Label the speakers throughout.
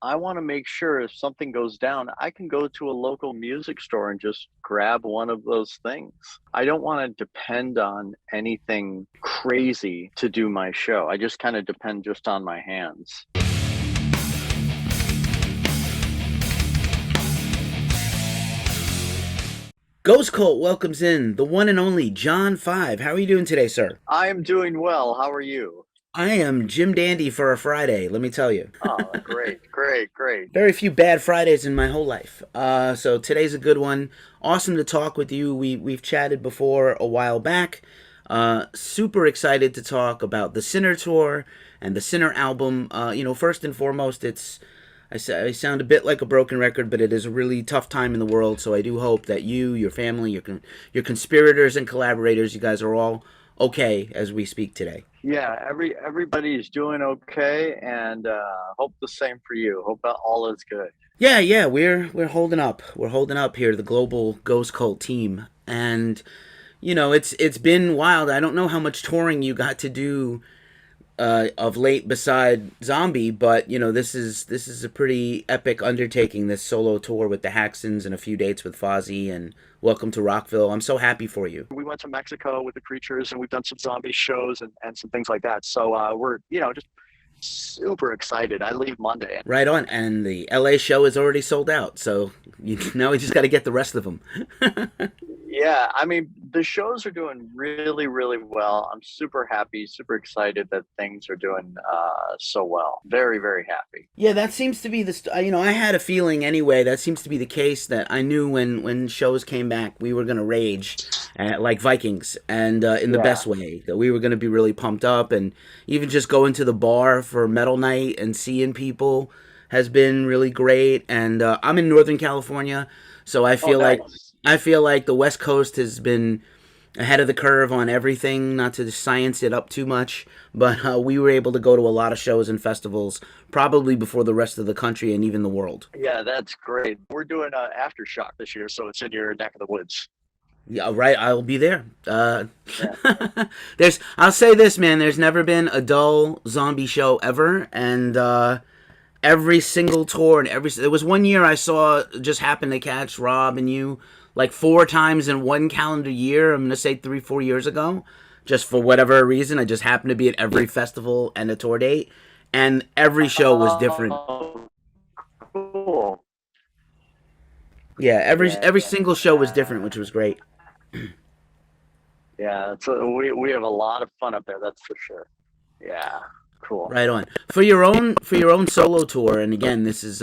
Speaker 1: I want to make sure if something goes down, I can go to a local music store and just grab one of those things. I don't want to depend on anything crazy to do my show. I just kind of depend just on my hands.
Speaker 2: Ghost Cult welcomes in the one and only John Five. How are you doing today, sir?
Speaker 1: I am doing well. How are you?
Speaker 2: I am Jim Dandy for a Friday, let me tell you.
Speaker 1: Oh, great, great, great.
Speaker 2: Very few bad Fridays in my whole life. So today's a good one. Awesome to talk with you. We've chatted before a while back. Super excited to talk about the Sinner tour and the Sinner album. First and foremost, I sound a bit like a broken record, but it is a really tough time in the world. So I do hope that you, your family, your conspirators and collaborators, you guys are all okay as we speak today.
Speaker 1: Yeah, everybody's doing okay, and hope the same for you. Hope that all is good.
Speaker 2: Yeah, we're holding up. We're holding up here, the global Ghost Cult team, and it's been wild. I don't know how much touring you got to do of late beside Zombie, but this is a pretty epic undertaking. This solo tour with the Haxons and a few dates with Fozzy and Welcome to Rockville. I'm so happy for you.
Speaker 1: We went to Mexico with the Creatures, and we've done some zombie shows and some things like that. So we're just super excited. I leave Monday.
Speaker 2: Right on, and the LA show is already sold out, so now we just got to get the rest of them.
Speaker 1: Yeah, I mean, the shows are doing really, really well. I'm super happy, super excited that things are doing so well. Very, very happy.
Speaker 2: Yeah, that seems to be I had a feeling anyway. That seems to be the case. That I knew when shows came back, we were gonna rage, like Vikings, and in the
Speaker 1: Yeah.
Speaker 2: best way. That we were gonna be really pumped up, and even just going to the bar for metal night and seeing people has been really great. And I'm in Northern California, so
Speaker 1: Oh, nice.
Speaker 2: I feel like the West Coast has been ahead of the curve on everything, not to science it up too much, but we were able to go to a lot of shows and festivals probably before the rest of the country and even the world.
Speaker 1: Yeah, that's great. We're doing Aftershock this year, so it's in your neck of the woods.
Speaker 2: Yeah, right. I'll be there.
Speaker 1: Yeah.
Speaker 2: I'll say this, man. There's never been a dull zombie show ever, and every single tour and there was one year I saw just happened to catch Rob and you like four times in one calendar year. I'm gonna say 3-4 years ago, just for whatever reason. I just happened to be at every festival and a tour date, and every show was different.
Speaker 1: Oh, cool.
Speaker 2: Yeah, every
Speaker 1: Yeah.
Speaker 2: single show was different, which was great.
Speaker 1: Yeah. So we have a lot of fun up there, that's for sure. Yeah. Cool.
Speaker 2: Right on. For your own solo tour, and again, this is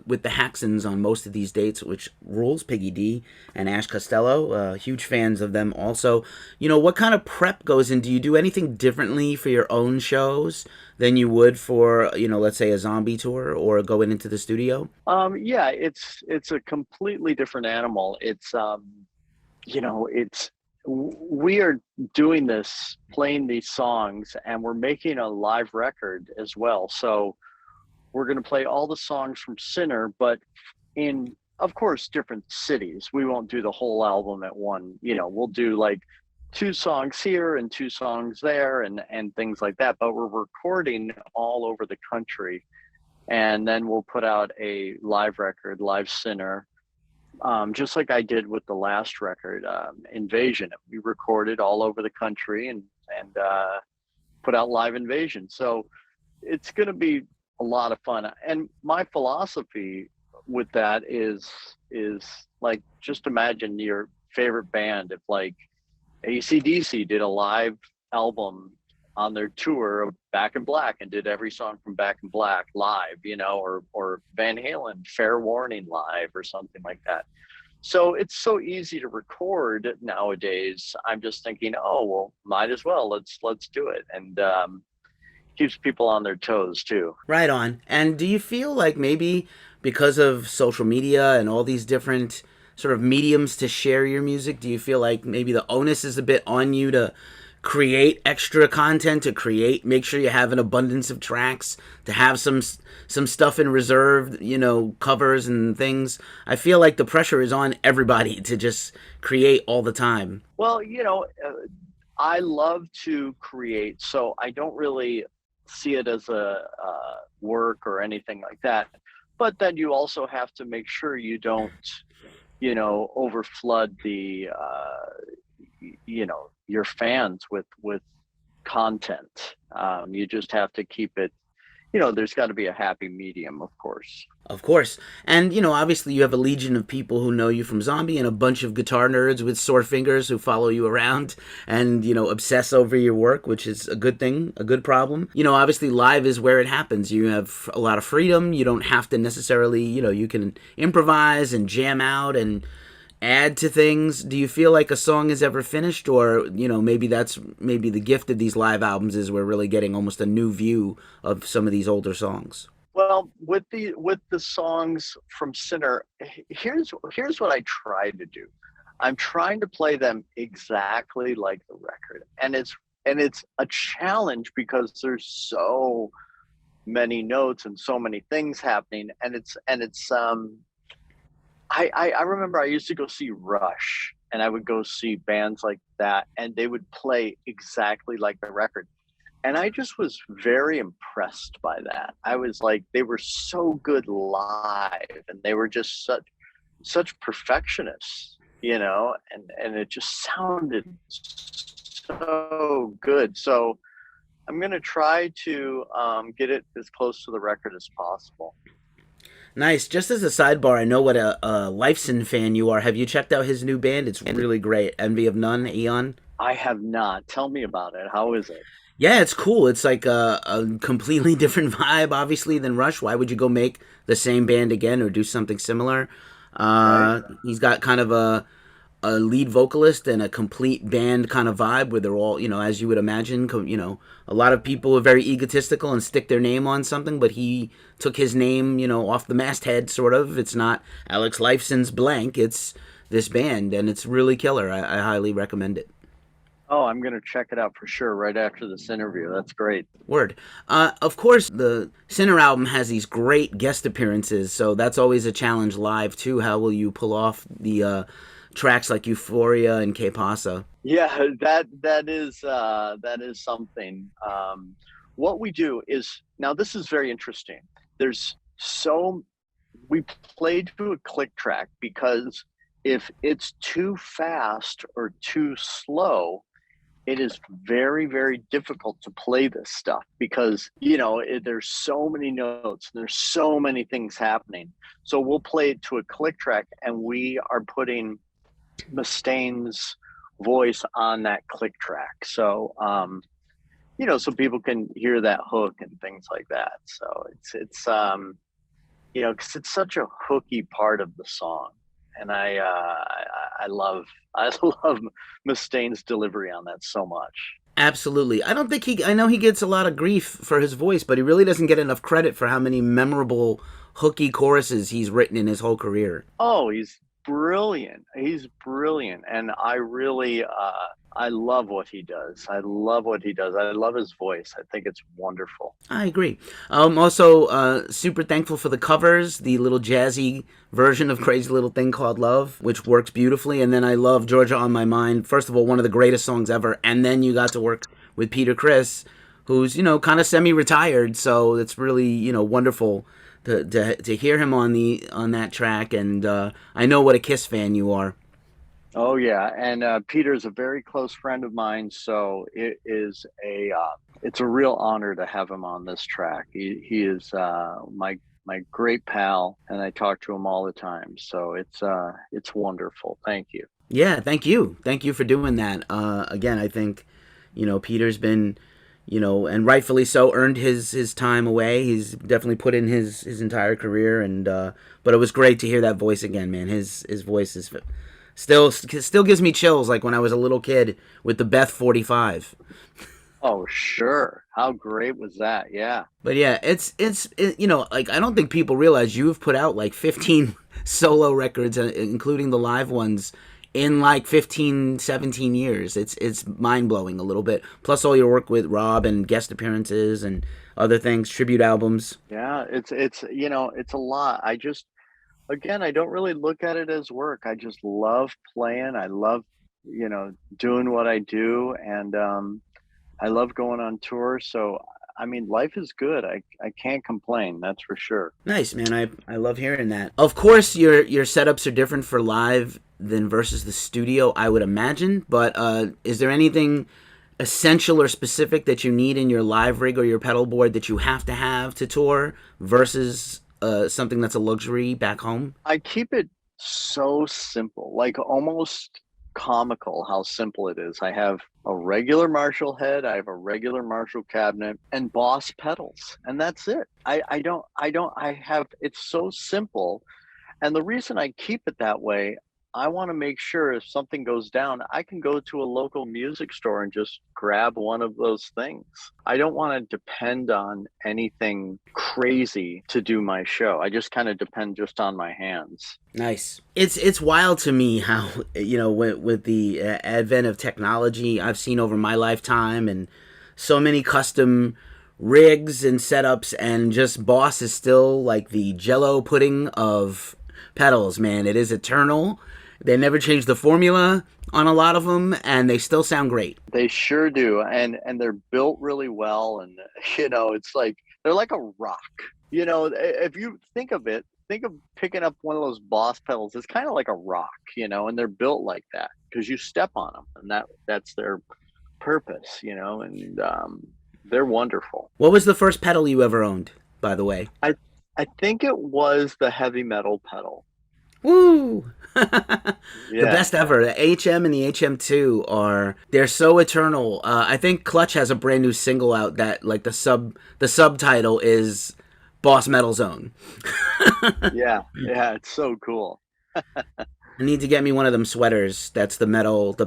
Speaker 2: with the Haxons on most of these dates, which rules. Piggy D and Ash Costello, huge fans of them. Also, what kind of prep goes in? Do you do anything differently for your own shows than you would for let's say a zombie tour or going into the studio?
Speaker 1: Yeah, it's a completely different animal. It's we are doing this, playing these songs, and we're making a live record as well. So we're going to play all the songs from Sinner, but in, of course, different cities. We won't do the whole album at one. We'll do like two songs here and two songs there, and things like that. But we're recording all over the country, and then we'll put out a live record, Live Sinner, just like I did with the last record, Invasion. We recorded all over the country and put out Live Invasion. So it's going to be a lot of fun. And my philosophy with that is like, just imagine your favorite band. If like AC/DC did a live album on their tour of Back in Black and did every song from Back in Black live, or Van Halen Fair Warning live or something like that. So it's so easy to record nowadays. I'm just thinking, oh well, might as well, let's do it, and keeps people on their toes too.
Speaker 2: Right on. And do you feel like maybe because of social media and all these different sort of mediums to share your music, do you feel like maybe the onus is a bit on you to create extra content, to make sure you have an abundance of tracks, to have some stuff in reserve, covers and things? I feel like the pressure is on everybody to just create all the time.
Speaker 1: Well, I love to create, so I don't really see it as a work or anything like that. but then you also have to make sure you don't, overflood your fans with content. You just have to keep it. There's got to be a happy medium, of course.
Speaker 2: Of course. And, obviously you have a legion of people who know you from Zombie and a bunch of guitar nerds with sore fingers who follow you around and, obsess over your work, which is a good thing, a good problem. Obviously live is where it happens. You have a lot of freedom. You don't have to necessarily, you can improvise and jam out and add to things. Do you feel like a song is ever finished, or maybe that's maybe the gift of these live albums is we're really getting almost a new view of some of these older songs?
Speaker 1: Well, with the songs from Sinner, here's what I try to do. I'm trying to play them exactly like the record, and it's a challenge because there's so many notes and so many things happening, and it's. I remember I used to go see Rush, and I would go see bands like that, and they would play exactly like the record, and I just was very impressed by that. I was like, they were so good live, and they were just such perfectionists, and it just sounded so good. So I'm gonna try to get it as close to the record as possible.
Speaker 2: Nice. Just as a sidebar, I know what a Lifeson fan you are. Have you checked out his new band? It's really great. Envy of None, Eon.
Speaker 1: I have not. Tell me about it. How is it?
Speaker 2: Yeah, it's cool. It's like a completely different vibe, obviously, than Rush. Why would you go make the same band again or do something similar?
Speaker 1: Right?
Speaker 2: He's got kind of a lead vocalist and a complete band kind of vibe where they're all, as you would imagine, a lot of people are very egotistical and stick their name on something, but he took his name, off the masthead, sort of. It's not Alex Lifeson's blank, it's this band, and it's really killer. I highly recommend it.
Speaker 1: Oh, I'm gonna check it out for sure right after this interview. That's great.
Speaker 2: Word. Of course, the Sinner album has these great guest appearances, so that's always a challenge live too. How will you pull off the tracks like Euphoria and Que Pasa?
Speaker 1: Yeah, that is something. What we do is now this is very interesting. There's so we played to a click track because if it's too fast or too slow, it is very, very difficult to play this stuff because there's so many notes, there's so many things happening. So we'll play it to a click track, and we are putting Mustaine's voice on that click track. So so people can hear that hook and things like that. So because it's such a hooky part of the song, and I love I love Mustaine's delivery on that so much.
Speaker 2: Absolutely. I don't think he. I know he gets a lot of grief for his voice, but he really doesn't get enough credit for how many memorable hooky choruses he's written in his whole career.
Speaker 1: Oh, he's brilliant. He's brilliant, and I love what he does. I love what he does. I love his voice. I think it's wonderful.
Speaker 2: I agree. I'm also super thankful for the covers, the little jazzy version of Crazy Little Thing Called Love, which works beautifully. And then I love Georgia on My Mind. First of all, one of the greatest songs ever. And then you got to work with Peter Criss, who's, kind of semi retired. So it's really, wonderful to hear him on that track. And I know what a Kiss fan you are.
Speaker 1: Oh yeah, and Peter's a very close friend of mine, so it's a real honor to have him on this track. He is my great pal, and I talk to him all the time. So it's wonderful. Thank you.
Speaker 2: Yeah, thank you. Thank you for doing that. Again, I think, Peter's been, and rightfully so, earned his time away. He's definitely put in his entire career, and but it was great to hear that voice again, man. His voice is still gives me chills, like when I was a little kid with the Beth 45.
Speaker 1: Oh sure, how great was that? Yeah.
Speaker 2: But yeah, like I don't think people realize you've put out like 15 solo records, including the live ones, in like 15, 17 years. It's mind blowing a little bit. Plus all your work with Rob and guest appearances and other things, tribute albums.
Speaker 1: Yeah, it's a lot. Again, I don't really look at it as work. I just love playing. I love, doing what I do, and I love going on tour. So I mean, life is good. I can't complain. That's for sure.
Speaker 2: Nice, man. I love hearing that. Of course, your setups are different for live than versus the studio, I would imagine. But is there anything essential or specific that you need in your live rig or your pedal board that you have to have to tour versus something that's a luxury back home?
Speaker 1: I keep it so simple, like almost comical how simple it is. I have a regular Marshall head, I have a regular Marshall cabinet, and Boss pedals, and that's it. I have, it's so simple. And the reason I keep it that way, I want to make sure if something goes down, I can go to a local music store and just grab one of those things. I don't want to depend on anything crazy to do my show. I just kind of depend just on my hands.
Speaker 2: Nice. It's wild to me how with the advent of technology I've seen over my lifetime and so many custom rigs and setups, and just Boss is still like the Jello pudding of pedals. Man, it is eternal. They never change the formula on a lot of them, and they still sound great.
Speaker 1: They sure do, and they're built really well, and it's like they're like a rock. If you think of it, think of picking up one of those Boss pedals. It's kind of like a rock, and they're built like that because you step on them, and that's their purpose, and they're wonderful.
Speaker 2: What was the first pedal you ever owned, by the way?
Speaker 1: I think it was the heavy metal pedal.
Speaker 2: Woo! The
Speaker 1: Yeah.
Speaker 2: best ever. The HM and the HM2 they're so eternal. I think Clutch has a brand new single out that like the subtitle is Boss Metal Zone.
Speaker 1: Yeah. Yeah. It's so cool.
Speaker 2: I need to get me one of them sweaters. That's the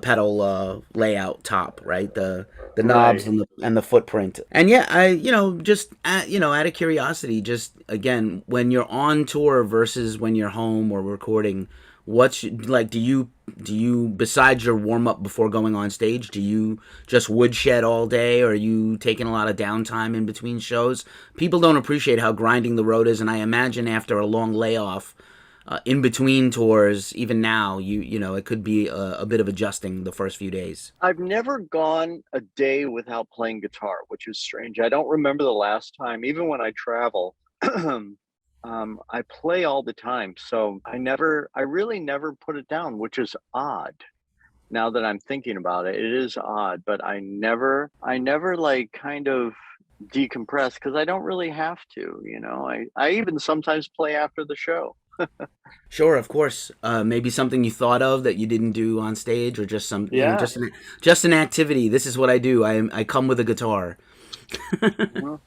Speaker 2: pedal layout top, right? The knobs
Speaker 1: Right.
Speaker 2: and the footprint. And yeah, I just out of curiosity, just again, when you're on tour versus when you're home or recording, what's like? Do you besides your warm up before going on stage, do you just woodshed all day, or are you taking a lot of downtime in between shows? People don't appreciate how grinding the road is, and I imagine after a long layoff in between tours, even now, it could be a bit of adjusting the first few days.
Speaker 1: I've never gone a day without playing guitar, which is strange. I don't remember the last time, even when I travel. I play all the time, so I really never put it down, which is odd. Now that I'm thinking about it, it is odd, but I never like kind of decompress because I don't really have to. I even sometimes play after the show.
Speaker 2: Sure, of course. Maybe something you thought of that you didn't do on stage, or just some,
Speaker 1: Yeah,
Speaker 2: just an activity. This is what I do. I come with a guitar.
Speaker 1: well,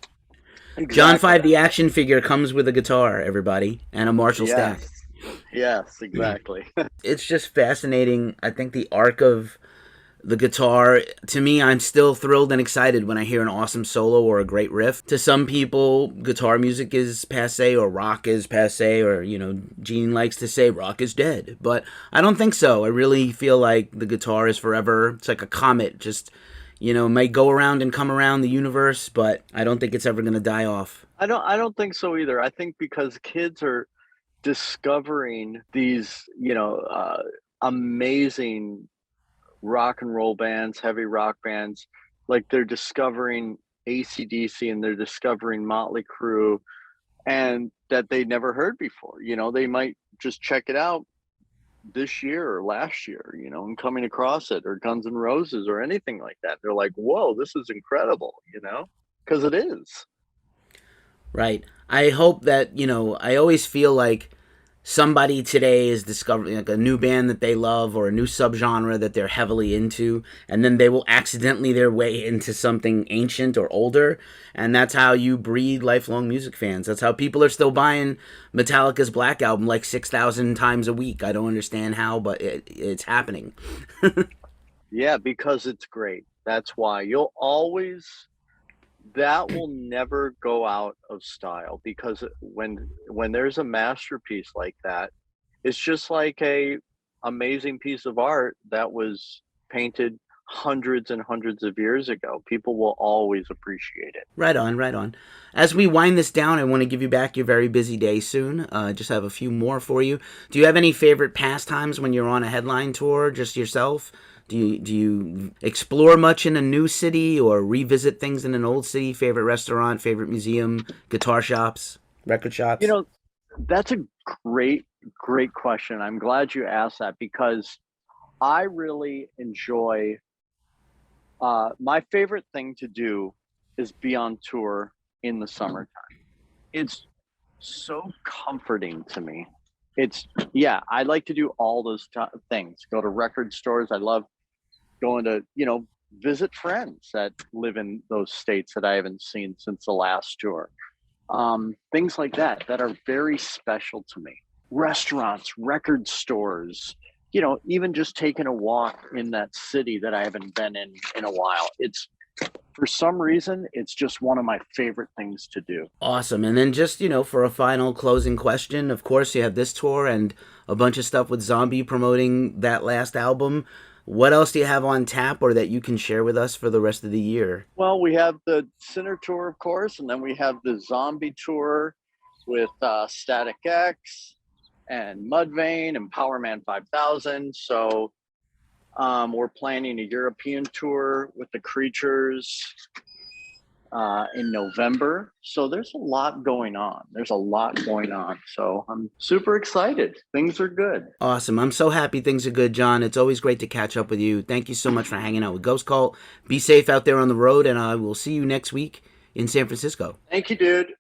Speaker 2: John
Speaker 1: exactly.
Speaker 2: Five, the action figure, comes with a guitar. Everybody, and a Marshall
Speaker 1: Yes,
Speaker 2: stack.
Speaker 1: yes, exactly.
Speaker 2: It's just fascinating. I think the arc of the guitar, to me, I'm still thrilled and excited when I hear an awesome solo or a great riff. To some people, guitar music is passe or rock is passe, or Gene likes to say rock is dead, but I don't think so. I really feel like the guitar is forever. It's like a comet, just might go around and come around the universe, but I don't think it's ever going to die off.
Speaker 1: I don't think so either. I think because kids are discovering these, amazing rock and roll bands, heavy rock bands, like they're discovering AC/DC and they're discovering Motley Crue, and that they never heard before. They might just check it out this year or last year, and coming across it, or Guns N' Roses or anything like that. They're like, whoa, this is incredible, because it is.
Speaker 2: Right. I hope that, I always feel like somebody today is discovering like a new band that they love or a new subgenre that they're heavily into, and then they will accidentally their way into something ancient or older, and that's how you breed lifelong music fans. That's how people are still buying Metallica's Black Album like 6,000 times a week. I don't understand how, but it's happening.
Speaker 1: Yeah, because it's great. That's why you'll always that will never go out of style, because when there's a masterpiece like that, it's just like a amazing piece of art that was painted hundreds and hundreds of years ago. People will always appreciate it.
Speaker 2: Right on, right on. As we wind this down, I want to give you back your very busy day soon. Just have a few more for you. Do you have any favorite pastimes when you're on a headline tour, just yourself? Do you explore much in a new city or revisit things in an old city? Favorite restaurant, favorite museum, guitar shops, record
Speaker 1: You
Speaker 2: shops?
Speaker 1: know, that's a great, great question. I'm glad you asked that because I really enjoy, my favorite thing to do is be on tour in the summertime. It's so comforting to me. It's, yeah, I like to do all those things. Go to record stores. I love going to, visit friends that live in those states that I haven't seen since the last tour. Things like that that are very special to me. Restaurants, record stores, even just taking a walk in that city that I haven't been in a while. It's, for some reason, it's just one of my favorite things to do.
Speaker 2: Awesome. And then just, for a final closing question, of course, you have this tour and a bunch of stuff with Zombie promoting that last album. What else do you have on tap or that you can share with us for the rest of the year?
Speaker 1: Well, we have the Sinner tour, of course, and then we have the Zombie tour with Static X and Mudvayne and Powerman 5000. So we're planning a European tour with the Creatures in November. So there's a lot going on. There's a lot going on. So I'm super excited. Things are good.
Speaker 2: Awesome. I'm so happy things are good, John. It's always great to catch up with you. Thank you so much for hanging out with Ghost Cult. Be safe out there on the road, and I will see you next week in San Francisco.
Speaker 1: Thank you, dude.